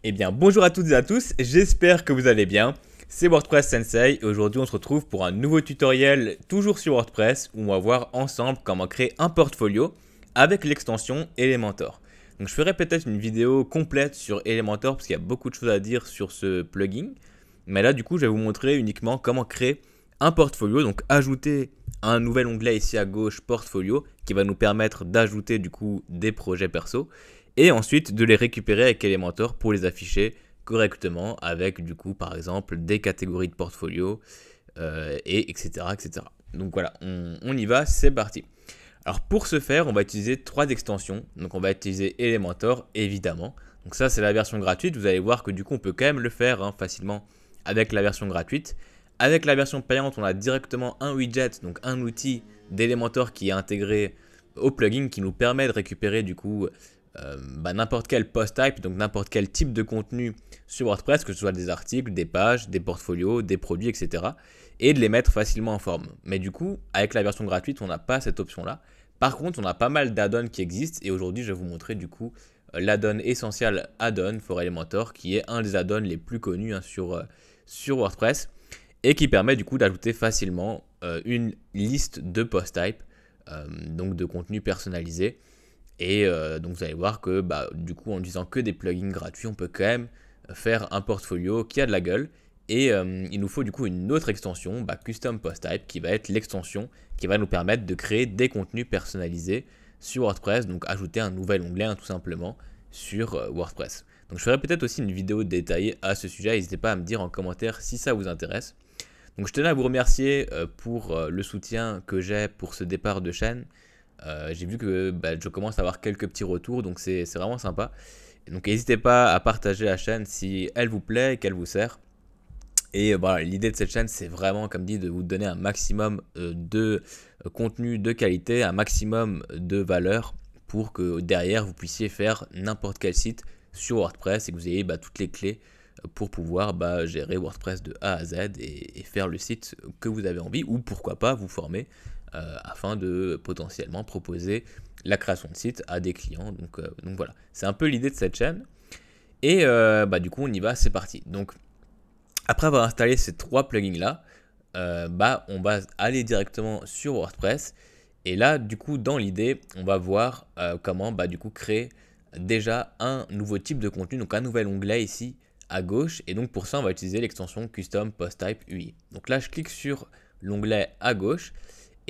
Eh bien, bonjour à toutes et à tous, j'espère que vous allez bien. C'est WordPress Sensei et aujourd'hui on se retrouve pour un nouveau tutoriel toujours sur WordPress où on va voir ensemble comment créer un portfolio avec l'extension Elementor. Donc je ferai peut-être une vidéo complète sur Elementor parce qu'il y a beaucoup de choses à dire sur ce plugin. Mais là du coup je vais vous montrer uniquement comment créer un portfolio, donc ajouter un nouvel onglet ici à gauche portfolio qui va nous permettre d'ajouter du coup des projets perso et ensuite de les récupérer avec Elementor pour les afficher correctement avec du coup par exemple des catégories de portfolio et etc, etc. Donc voilà, on y va, c'est parti. Alors pour ce faire, on va utiliser trois extensions. Donc on va utiliser Elementor évidemment. Donc ça c'est la version gratuite. Vous allez voir que du coup on peut quand même le faire facilement avec la version gratuite. Avec la version payante, on a directement un widget, donc un outil d'Elementor qui est intégré au plugin qui nous permet de récupérer du coup n'importe quel post type, donc n'importe quel type de contenu sur WordPress, que ce soit des articles, des pages, des portfolios, des produits, etc. et de les mettre facilement en forme. Mais du coup, avec la version gratuite, on n'a pas cette option-là. Par contre, on a pas mal d'add-ons qui existent et aujourd'hui, je vais vous montrer du coup l'add-on essentiel add-on for Elementor qui est un des add-ons les plus connus sur WordPress et qui permet du coup d'ajouter facilement une liste de post type, donc de contenu personnalisé. Et donc vous allez voir que du coup en utilisant que des plugins gratuits, on peut quand même faire un portfolio qui a de la gueule. Et il nous faut du coup une autre extension, Custom Post Type, qui va être l'extension qui va nous permettre de créer des contenus personnalisés sur WordPress, donc ajouter un nouvel onglet tout simplement sur WordPress. Donc je ferai peut-être aussi une vidéo détaillée à ce sujet, n'hésitez pas à me dire en commentaire si ça vous intéresse. Donc je tenais à vous remercier pour le soutien que j'ai pour ce départ de chaîne. J'ai vu que je commence à avoir quelques petits retours, donc c'est vraiment sympa. Et donc n'hésitez pas à partager la chaîne si elle vous plaît et qu'elle vous sert. Et voilà, l'idée de cette chaîne, c'est vraiment, comme dit, de vous donner un maximum de contenu de qualité, un maximum de valeur pour que derrière, vous puissiez faire n'importe quel site sur WordPress et que vous ayez toutes les clés pour pouvoir gérer WordPress de A à Z et faire le site que vous avez envie ou pourquoi pas vous former afin de potentiellement proposer la création de site à des clients. Donc voilà, c'est un peu l'idée de cette chaîne. Et du coup, on y va, c'est parti. Donc, après avoir installé ces trois plugins là, on va aller directement sur WordPress. Et là, du coup, dans l'idée, on va voir comment du coup créer déjà un nouveau type de contenu, donc un nouvel onglet ici à gauche. Et donc pour ça, on va utiliser l'extension Custom Post Type UI. Donc là, je clique sur l'onglet à gauche.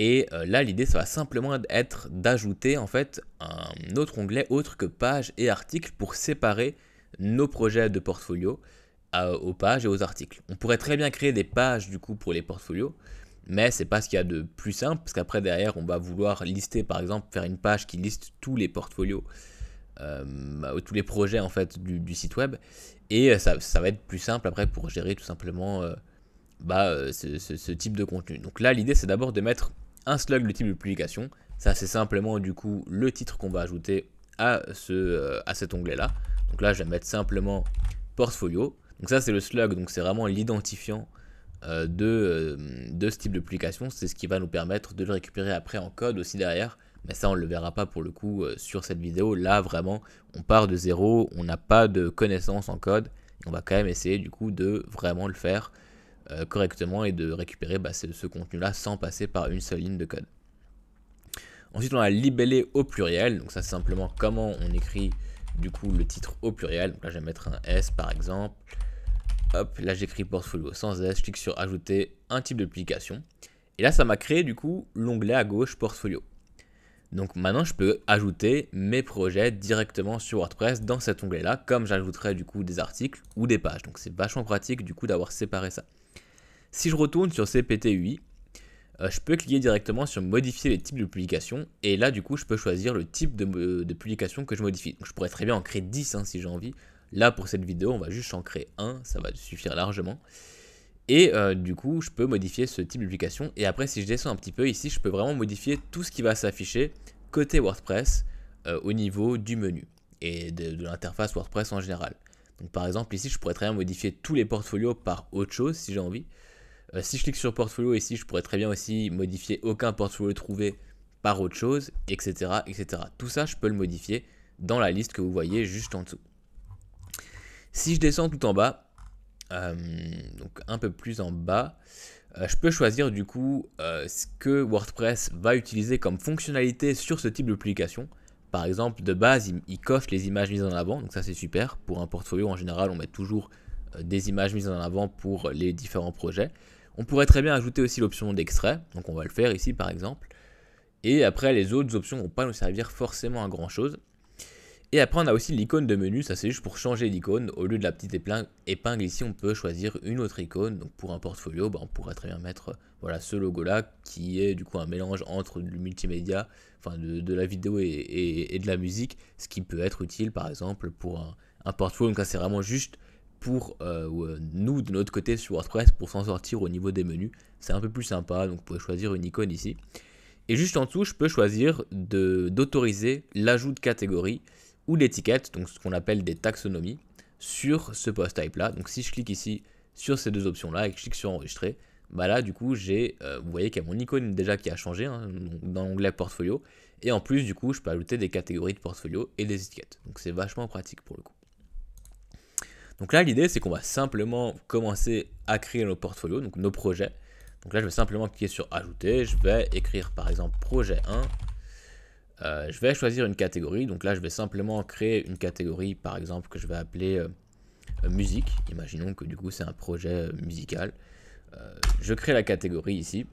Et là, l'idée, ça va simplement être d'ajouter en fait un autre onglet autre que pages et articles pour séparer nos projets de portfolio aux pages et aux articles. On pourrait très bien créer des pages du coup pour les portfolios, mais c'est pas ce qu'il y a de plus simple parce qu'après derrière, on va vouloir lister par exemple, faire une page qui liste tous les portfolios, tous les projets en fait du site web et ça va être plus simple après pour gérer tout simplement ce type de contenu. Donc là, l'idée c'est d'abord de mettre un slug, le type de publication. Ça, c'est simplement du coup le titre qu'on va ajouter à cet onglet-là. Donc là, je vais mettre simplement portfolio. Donc ça, c'est le slug, donc c'est vraiment l'identifiant de ce type de publication. C'est ce qui va nous permettre de le récupérer après en code aussi derrière. Mais ça, on ne le verra pas pour le coup sur cette vidéo. Là, vraiment, on part de zéro, on n'a pas de connaissances en code. Et on va quand même essayer du coup de vraiment le faire correctement et de récupérer ce contenu-là sans passer par une seule ligne de code. Ensuite, on a libellé au pluriel. Donc ça, c'est simplement comment on écrit du coup le titre au pluriel. Donc là, je vais mettre un S par exemple. Hop, là j'écris portfolio sans S. Je clique sur ajouter un type de publication. Et là, ça m'a créé du coup l'onglet à gauche portfolio. Donc maintenant, je peux ajouter mes projets directement sur WordPress dans cet onglet-là, comme j'ajouterais du coup des articles ou des pages. Donc c'est vachement pratique du coup d'avoir séparé ça. Si je retourne sur CPT-UI, je peux cliquer directement sur modifier les types de publications et là du coup je peux choisir le type de publication que je modifie. Donc je pourrais très bien en créer 10 si j'ai envie. Là pour cette vidéo on va juste en créer un, ça va suffire largement. Et du coup je peux modifier ce type de publication et après si je descends un petit peu ici je peux vraiment modifier tout ce qui va s'afficher côté WordPress au niveau du menu et de l'interface WordPress en général. Donc par exemple ici je pourrais très bien modifier tous les portfolios par autre chose si j'ai envie. Si je clique sur portfolio ici, je pourrais très bien aussi modifier aucun portfolio trouvé par autre chose, etc. Tout ça, je peux le modifier dans la liste que vous voyez juste en dessous. Si je descends tout en bas, donc un peu plus en bas, je peux choisir du coup ce que WordPress va utiliser comme fonctionnalité sur ce type de publication. Par exemple, de base, il coche les images mises en avant, donc ça c'est super. Pour un portfolio, en général, on met toujours des images mises en avant pour les différents projets. On pourrait très bien ajouter aussi l'option d'extrait, donc on va le faire ici par exemple. Et après, les autres options ne vont pas nous servir forcément à grand chose. Et après, on a aussi l'icône de menu, ça c'est juste pour changer d'icône. Au lieu de la petite épingle ici, on peut choisir une autre icône. Donc pour un portfolio, on pourrait très bien mettre voilà, ce logo-là, qui est du coup un mélange entre du multimédia, enfin de la vidéo et de la musique, ce qui peut être utile par exemple pour un portfolio. Donc là, c'est vraiment juste pour nous, de notre côté sur WordPress, pour s'en sortir au niveau des menus. C'est un peu plus sympa, donc vous pouvez choisir une icône ici. Et juste en dessous, je peux choisir d'autoriser l'ajout de catégories ou d'étiquettes, donc ce qu'on appelle des taxonomies, sur ce post type là. Donc si je clique ici sur ces deux options là et que je clique sur enregistrer, là du coup vous voyez qu'il y a mon icône déjà qui a changé dans l'onglet portfolio. Et en plus du coup je peux ajouter des catégories de portfolio et des étiquettes. Donc c'est vachement pratique pour le coup. Donc là l'idée c'est qu'on va simplement commencer à créer nos portfolios, donc nos projets. Donc là je vais simplement cliquer sur ajouter, je vais écrire par exemple projet 1. Je vais choisir une catégorie, donc là je vais simplement créer une catégorie par exemple que je vais appeler musique. Imaginons que du coup c'est un projet musical. Je crée la catégorie ici.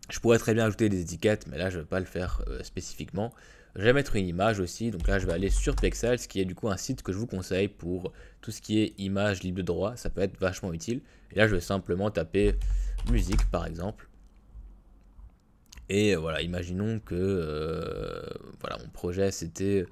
Je pourrais très bien ajouter des étiquettes, mais là je ne vais pas le faire spécifiquement. Je vais mettre une image aussi, donc là je vais aller sur Pexels, qui est du coup un site que je vous conseille pour tout ce qui est images libres de droit, ça peut être vachement utile. Et là je vais simplement taper musique par exemple. Et voilà, imaginons que voilà, mon projet c'était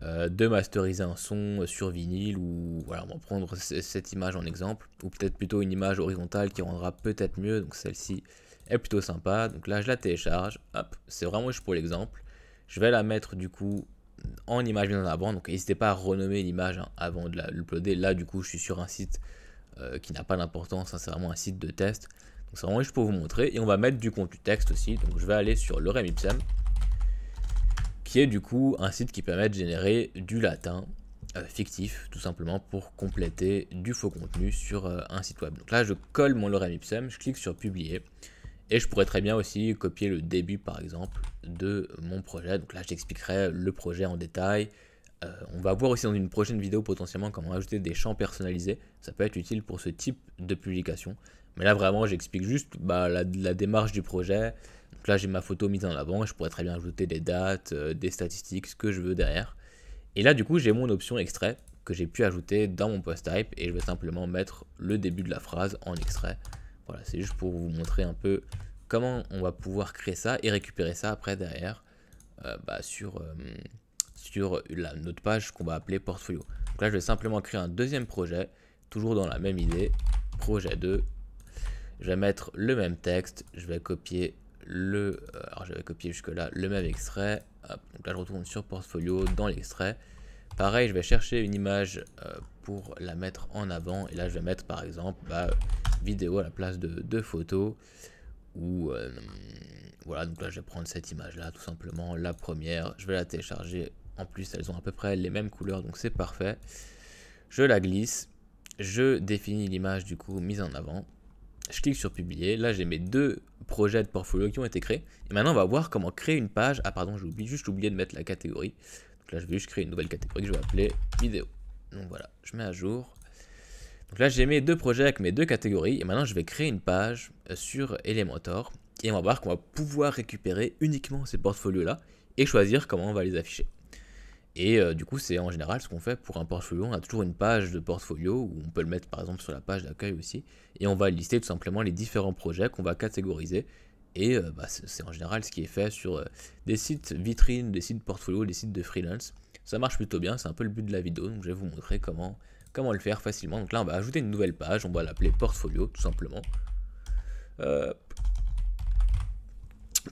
de masteriser un son sur vinyle, ou voilà, on va prendre cette image en exemple, ou peut-être plutôt une image horizontale qui rendra peut-être mieux, donc celle-ci est plutôt sympa. Donc là je la télécharge, hop, c'est vraiment juste pour l'exemple. Je vais la mettre du coup en image mise en avant, donc n'hésitez pas à renommer l'image avant de l'uploader. Là du coup je suis sur un site qui n'a pas d'importance, c'est vraiment un site de test. Donc c'est vraiment juste pour vous montrer. Et on va mettre du contenu texte aussi. Donc je vais aller sur Lorem Ipsum, qui est du coup un site qui permet de générer du latin fictif, tout simplement pour compléter du faux contenu sur un site web. Donc là je colle mon Lorem Ipsum, je clique sur publier. Et je pourrais très bien aussi copier le début par exemple de mon projet. Donc là je t'expliquerai le projet en détail. On va voir aussi dans une prochaine vidéo potentiellement comment ajouter des champs personnalisés. Ça peut être utile pour ce type de publication. Mais là vraiment j'explique juste la démarche du projet. Donc là j'ai ma photo mise en avant. Je pourrais très bien ajouter des dates, des statistiques, ce que je veux derrière. Et là du coup j'ai mon option extrait que j'ai pu ajouter dans mon post type. Et je vais simplement mettre le début de la phrase en extrait. Voilà, c'est juste pour vous montrer un peu comment on va pouvoir créer ça et récupérer ça après derrière sur notre page qu'on va appeler portfolio. Donc là je vais simplement créer un deuxième projet, toujours dans la même idée, projet 2. Je vais mettre le même texte, je vais copier alors je vais copier jusque là le même extrait. Hop, donc là je retourne sur portfolio dans l'extrait. Pareil, je vais chercher une image pour la mettre en avant. Et là, je vais mettre par exemple vidéo à la place de photo. Ou voilà, donc là, je vais prendre cette image-là, tout simplement, la première. Je vais la télécharger. En plus, elles ont à peu près les mêmes couleurs, donc c'est parfait. Je la glisse. Je définis l'image du coup mise en avant. Je clique sur publier. Là, j'ai mes deux projets de portfolio qui ont été créés. Et maintenant, on va voir comment créer une page. Ah, pardon, j'ai juste oublié de mettre la catégorie. Donc là, je vais juste créer une nouvelle catégorie que je vais appeler vidéo. Donc voilà, je mets à jour. Donc là, j'ai mes deux projets avec mes deux catégories. Et maintenant, je vais créer une page sur Elementor. Et on va voir qu'on va pouvoir récupérer uniquement ces portfolios-là et choisir comment on va les afficher. Et du coup, c'est en général ce qu'on fait pour un portfolio. On a toujours une page de portfolio où on peut le mettre par exemple sur la page d'accueil aussi. Et on va lister tout simplement les différents projets qu'on va catégoriser. Et c'est en général ce qui est fait sur des sites vitrines, des sites portfolio, des sites de freelance. Ça marche plutôt bien, c'est un peu le but de la vidéo. Donc je vais vous montrer comment le faire facilement. Donc là, on va ajouter une nouvelle page. On va l'appeler portfolio tout simplement.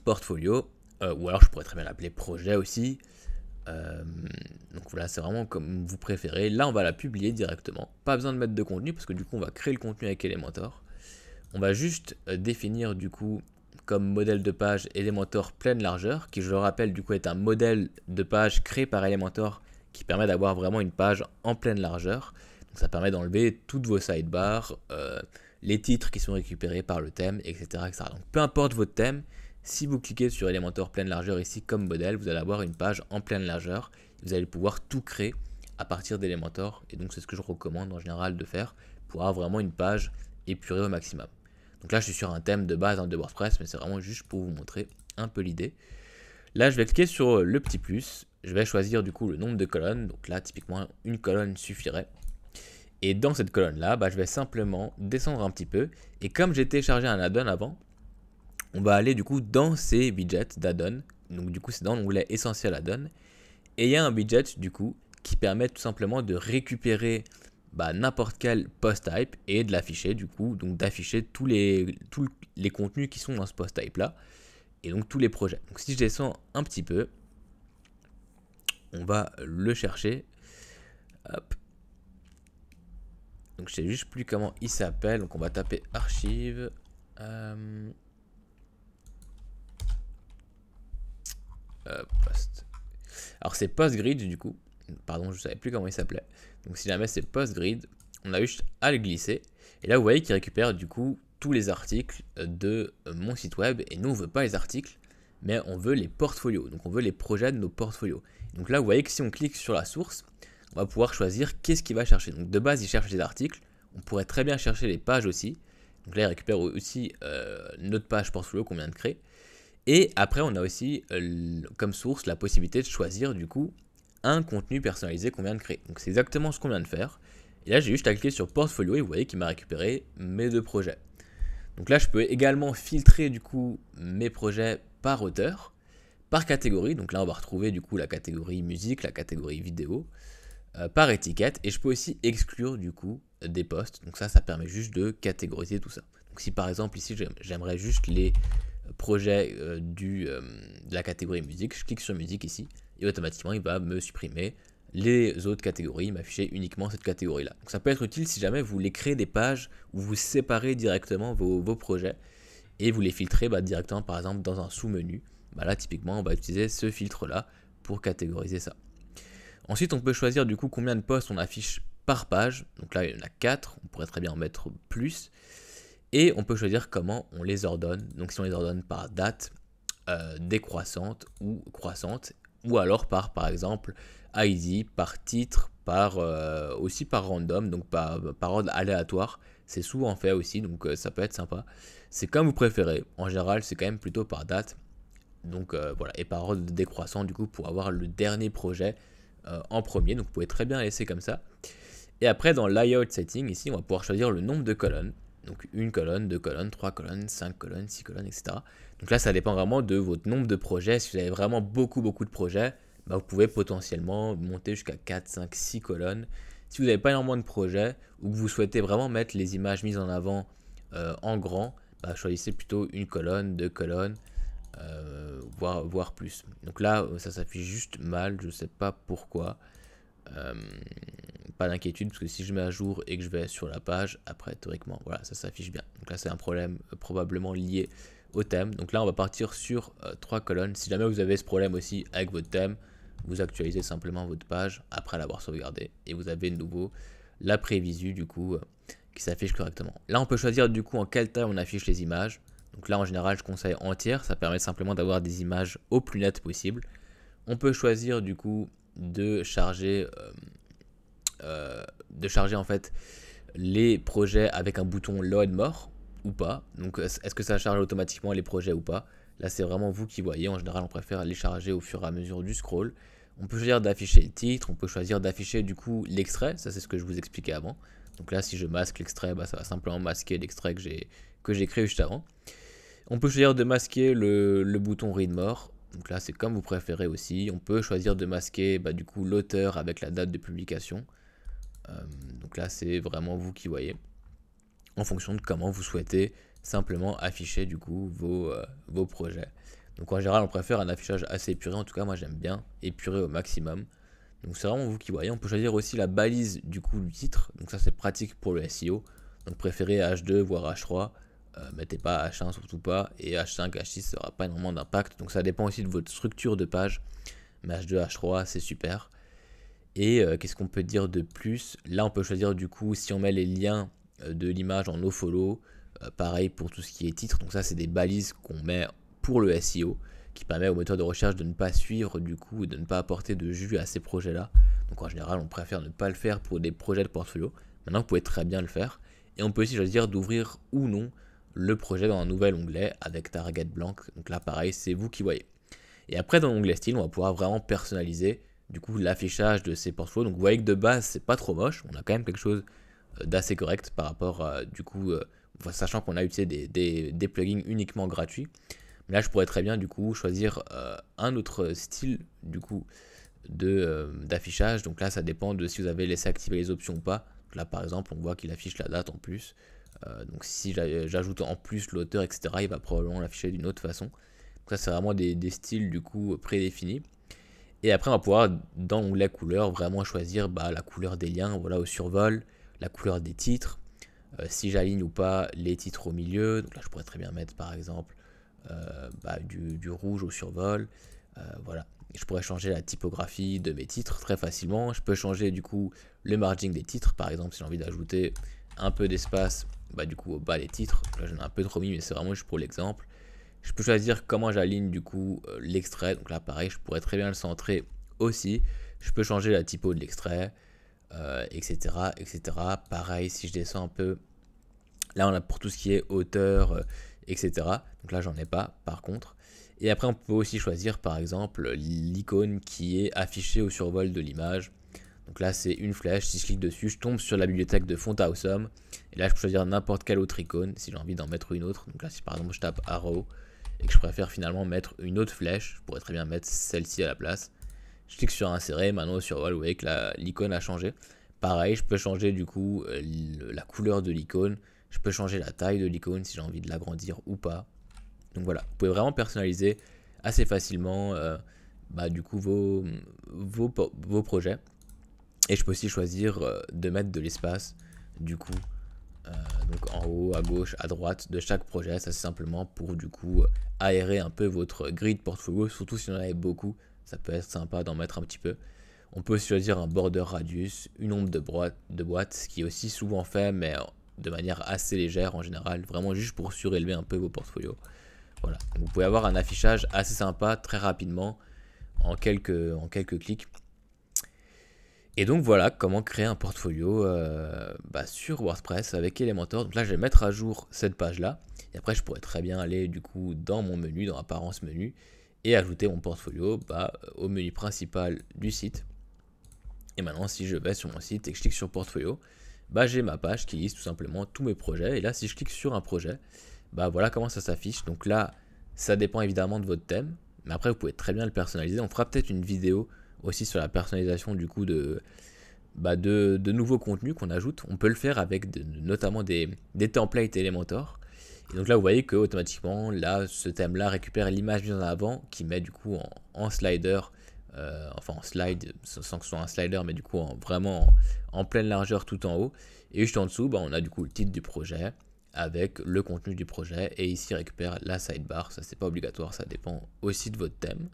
Portfolio. Ou alors je pourrais très bien l'appeler projet aussi. Donc voilà, c'est vraiment comme vous préférez. Là, on va la publier directement. Pas besoin de mettre de contenu parce que du coup, on va créer le contenu avec Elementor. On va juste définir du coup comme modèle de page Elementor pleine largeur, qui je le rappelle du coup est un modèle de page créé par Elementor qui permet d'avoir vraiment une page en pleine largeur. Ça permet d'enlever toutes vos sidebars, les titres qui sont récupérés par le thème, etc., etc. Donc peu importe votre thème, si vous cliquez sur Elementor pleine largeur ici comme modèle, vous allez avoir une page en pleine largeur. Vous allez pouvoir tout créer à partir d'Elementor. Et donc c'est ce que je recommande en général de faire pour avoir vraiment une page épurée au maximum. Donc là je suis sur un thème de base de WordPress, mais c'est vraiment juste pour vous montrer un peu l'idée. Là je vais cliquer sur le petit plus. Je vais choisir du coup le nombre de colonnes. Donc là typiquement une colonne suffirait. Et dans cette colonne-là, je vais simplement descendre un petit peu. Et comme j'ai téléchargé un add-on avant, on va aller du coup dans ces widgets d'add-on. Donc du coup, c'est dans l'onglet essentiel add-on. Et il y a un widget du coup qui permet tout simplement de récupérer n'importe quel post type et de l'afficher du coup. Donc d'afficher tous les contenus qui sont dans ce post type là. Et donc tous les projets. Donc si je descends un petit peu, on va le chercher. Hop. Donc je sais juste plus comment il s'appelle. Donc on va taper archive. Post. Alors c'est PostGrid du coup. Pardon, je savais plus comment il s'appelait. Donc si jamais c'est PostGrid, on a juste à le glisser. Et là vous voyez qu'il récupère du coup tous les articles de mon site web. Et nous on veut pas les articles, mais on veut les portfolios. Donc on veut les projets de nos portfolios. Donc là vous voyez que si on clique sur la source, on va pouvoir choisir qu'est-ce qu'il va chercher. Donc de base, il cherche les articles. On pourrait très bien chercher les pages aussi. Donc là, il récupère aussi notre page portfolio qu'on vient de créer. Et après, on a aussi comme source la possibilité de choisir du coup un contenu personnalisé qu'on vient de créer. Donc c'est exactement ce qu'on vient de faire. Et là, j'ai juste à cliquer sur portfolio et vous voyez qu'il m'a récupéré mes 2 projets. Donc là, je peux également filtrer du coup mes projets par auteur, par catégorie. Donc là, on va retrouver du coup la catégorie musique, la catégorie vidéo. Par étiquette, et je peux aussi exclure du coup des posts. Donc ça permet juste de catégoriser tout ça. Donc si par exemple ici j'aimerais juste les projets de la catégorie musique, je clique sur musique ici et automatiquement il va me supprimer les autres catégories, m'afficher uniquement cette catégorie là. Donc ça peut être utile si jamais vous voulez créer des pages où vous séparez directement vos projets et vous les filtrez directement par exemple dans un sous-menu. Là typiquement on va utiliser ce filtre là pour catégoriser ça. Ensuite, on peut choisir du coup combien de posts on affiche par page. Donc là, il y en a 4. On pourrait très bien en mettre plus. Et on peut choisir comment on les ordonne. Donc si on les ordonne par date, décroissante ou croissante. Ou alors par exemple, ID, par titre, aussi par random, donc par ordre aléatoire. C'est souvent fait aussi, donc ça peut être sympa. C'est comme vous préférez. En général, c'est quand même plutôt par date. Donc voilà, et par ordre décroissant du coup pour avoir le dernier projet en premier, donc vous pouvez très bien laisser comme ça. Et après dans layout setting ici on va pouvoir choisir le nombre de colonnes, donc 1 colonne, 2 colonnes, 3 colonnes, 5 colonnes, 6 colonnes, etc. Donc là ça dépend vraiment de votre nombre de projets. Si vous avez vraiment beaucoup de projets, vous pouvez potentiellement monter jusqu'à 4, 5, 6 colonnes. Si vous n'avez pas énormément de projets ou que vous souhaitez vraiment mettre les images mises en avant en grand, choisissez plutôt 1 colonne, 2 colonnes, voire plus. Donc là ça s'affiche juste mal, je sais pas pourquoi. Pas d'inquiétude parce que si je mets à jour et que je vais sur la page, après théoriquement voilà ça s'affiche bien. Donc là c'est un problème probablement lié au thème. Donc là on va partir sur 3 colonnes. Si jamais vous avez ce problème aussi avec votre thème, vous actualisez simplement votre page après l'avoir sauvegardé et vous avez de nouveau la prévisu du coup qui s'affiche correctement. Là on peut choisir du coup en quelle taille on affiche les images. Donc là en général je conseille entière, ça permet simplement d'avoir des images au plus net possible. On peut choisir du coup de charger en fait les projets avec un bouton load more ou pas. Donc est-ce que ça charge automatiquement les projets ou pas? Là c'est vraiment vous qui voyez, en général on préfère les charger au fur et à mesure du scroll. On peut choisir d'afficher le titre, on peut choisir d'afficher du coup l'extrait, ça c'est ce que je vous expliquais avant. Donc là si je masque l'extrait, ça va simplement masquer l'extrait que j'ai créé juste avant. On peut choisir de masquer le bouton read more. Donc là c'est comme vous préférez aussi. On peut choisir de masquer du coup l'auteur avec la date de publication. Donc là c'est vraiment vous qui voyez en fonction de comment vous souhaitez simplement afficher du coup vos projets. Donc en général on préfère un affichage assez épuré, en tout cas moi j'aime bien épurer au maximum. Donc c'est vraiment vous qui voyez. On peut choisir aussi la balise du coup du titre, donc ça c'est pratique pour le SEO. Donc préférez H2 voire H3. Mettez pas H1 surtout pas, et H5, H6 ça n'aura pas énormément d'impact, donc ça dépend aussi de votre structure de page, mais H2, H3 c'est super. Et qu'est-ce qu'on peut dire de plus? Là, on peut choisir du coup si on met les liens de l'image en nofollow. Pareil pour tout ce qui est titre. Donc ça, c'est des balises qu'on met pour le SEO qui permet au moteur de recherche de ne pas suivre du coup, de ne pas apporter de jus à ces projets-là. Donc en général, on préfère ne pas le faire pour des projets de portfolio. Maintenant, vous pouvez très bien le faire. Et on peut aussi choisir d'ouvrir ou non le projet dans un nouvel onglet avec target blanc. Donc là, pareil, c'est vous qui voyez. Et après, dans l'onglet style, on va pouvoir vraiment personnaliser du coup l'affichage de ces portfolios. Donc vous voyez que de base, c'est pas trop moche. On a quand même quelque chose d'assez correct par rapport à du coup, sachant qu'on a utilisé des plugins uniquement gratuits. Mais là, je pourrais très bien du coup choisir un autre style du coup d'affichage. Donc là, ça dépend de si vous avez laissé activer les options ou pas. Donc là, par exemple, on voit qu'il affiche la date en plus. Donc si j'ajoute en plus l'auteur, etc., il va probablement l'afficher d'une autre façon. Donc ça, c'est vraiment des styles du coup prédéfinis. Et après, on va pouvoir, dans l'onglet couleur, vraiment choisir la couleur des liens, voilà, au survol, la couleur des titres, si j'aligne ou pas les titres au milieu. Donc là, je pourrais très bien mettre, par exemple, du rouge au survol. Voilà. Je pourrais changer la typographie de mes titres très facilement. Je peux changer, du coup, le margin des titres. Par exemple, si j'ai envie d'ajouter un peu d'espace, du coup, au bas des titres. Là, j'en ai un peu trop mis, mais c'est vraiment juste pour l'exemple. Je peux choisir comment j'aligne du coup l'extrait. Donc là, pareil, je pourrais très bien le centrer aussi. Je peux changer la typo de l'extrait, etc., etc. Pareil, si je descends un peu, là, on a pour tout ce qui est hauteur, etc. Donc là, j'en ai pas, par contre. Et après, on peut aussi choisir, par exemple, l'icône qui est affichée au survol de l'image. Donc là, c'est une flèche. Si je clique dessus, je tombe sur la bibliothèque de Font Awesome. Et là, je peux choisir n'importe quelle autre icône si j'ai envie d'en mettre une autre. Donc là, si par exemple je tape Arrow et que je préfère finalement mettre une autre flèche, je pourrais très bien mettre celle-ci à la place. Je clique sur insérer, maintenant au survol, vous voyez que l'icône a changé. Pareil, je peux changer du coup la couleur de l'icône. Je peux changer la taille de l'icône si j'ai envie de l'agrandir ou pas. Donc voilà, vous pouvez vraiment personnaliser assez facilement du coup vos projets. Et je peux aussi choisir de mettre de l'espace du coup donc en haut, à gauche, à droite de chaque projet. Ça c'est simplement pour du coup aérer un peu votre grille de portfolio, surtout si vous en avez beaucoup. Ça peut être sympa d'en mettre un petit peu. On peut aussi choisir un border radius, une ombre de boîte, ce qui est aussi souvent fait, mais de manière assez légère en général, vraiment juste pour surélever un peu vos portfolios. Voilà, donc vous pouvez avoir un affichage assez sympa très rapidement en quelques clics. Et donc voilà comment créer un portfolio sur WordPress avec Elementor. Donc là je vais mettre à jour cette page là. Et après je pourrais très bien aller du coup dans mon menu, dans apparence menu, et ajouter mon portfolio au menu principal du site. Et maintenant si je vais sur mon site et que je clique sur portfolio, j'ai ma page qui liste tout simplement tous mes projets. Et là si je clique sur un projet, voilà comment ça s'affiche. Donc là ça dépend évidemment de votre thème. Mais après vous pouvez très bien le personnaliser. On fera peut-être une vidéo aussi sur la personnalisation du coup de nouveaux contenus qu'on ajoute. On peut le faire avec notamment des templates Elementor. Et donc là vous voyez que automatiquement là ce thème là récupère l'image mise en avant qui met du coup en slider, en slide sans que ce soit un slider, mais du coup vraiment en pleine largeur tout en haut. Et juste en dessous on a du coup le titre du projet avec le contenu du projet, et ici récupère la sidebar. Ça c'est pas obligatoire, ça dépend aussi de votre thème.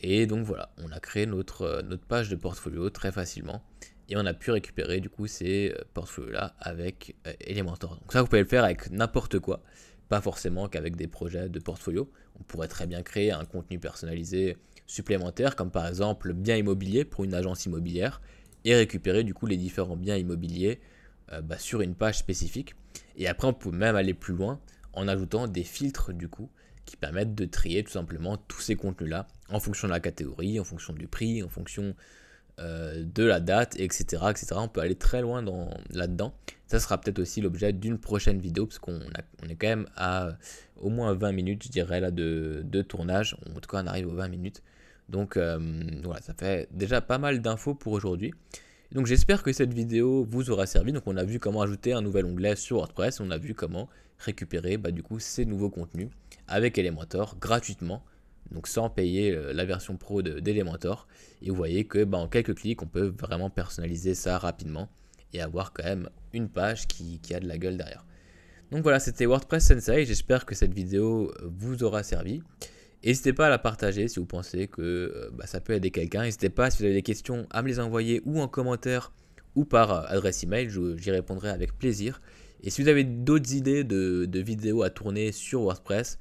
Et donc voilà, on a créé notre page de portfolio très facilement. Et on a pu récupérer du coup ces portfolios-là avec Elementor. Donc ça, vous pouvez le faire avec n'importe quoi. Pas forcément qu'avec des projets de portfolio. On pourrait très bien créer un contenu personnalisé supplémentaire, comme par exemple bien immobilier pour une agence immobilière. Et récupérer du coup les différents biens immobiliers sur une page spécifique. Et après, on peut même aller plus loin en ajoutant des filtres du coup qui permettent de trier tout simplement tous ces contenus-là en fonction de la catégorie, en fonction du prix, en fonction de la date, etc., etc. On peut aller très loin là-dedans. Ça sera peut-être aussi l'objet d'une prochaine vidéo, parce qu'on est quand même à au moins 20 minutes, je dirais, là, de tournage. En tout cas, on arrive aux 20 minutes. Donc voilà, ça fait déjà pas mal d'infos pour aujourd'hui. Donc j'espère que cette vidéo vous aura servi. Donc on a vu comment ajouter un nouvel onglet sur WordPress. On a vu comment récupérer du coup ces nouveaux contenus avec Elementor gratuitement, donc sans payer la version pro d'Elementor. Et vous voyez que en quelques clics on peut vraiment personnaliser ça rapidement et avoir quand même une page qui a de la gueule derrière. Donc voilà, c'était WordPress Sensei. J'espère que cette vidéo vous aura servi. N'hésitez pas à la partager si vous pensez que ça peut aider quelqu'un. N'hésitez pas, si vous avez des questions, à me les envoyer ou en commentaire ou par adresse email, j'y répondrai avec plaisir. Et si vous avez d'autres idées de vidéos à tourner sur WordPress,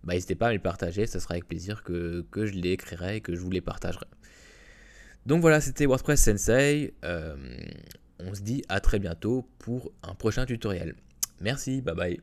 n'hésitez pas à me les partager, ça sera avec plaisir que je les écrirai et que je vous les partagerai. Donc voilà, c'était WordPress Sensei. On se dit à très bientôt pour un prochain tutoriel. Merci, bye bye.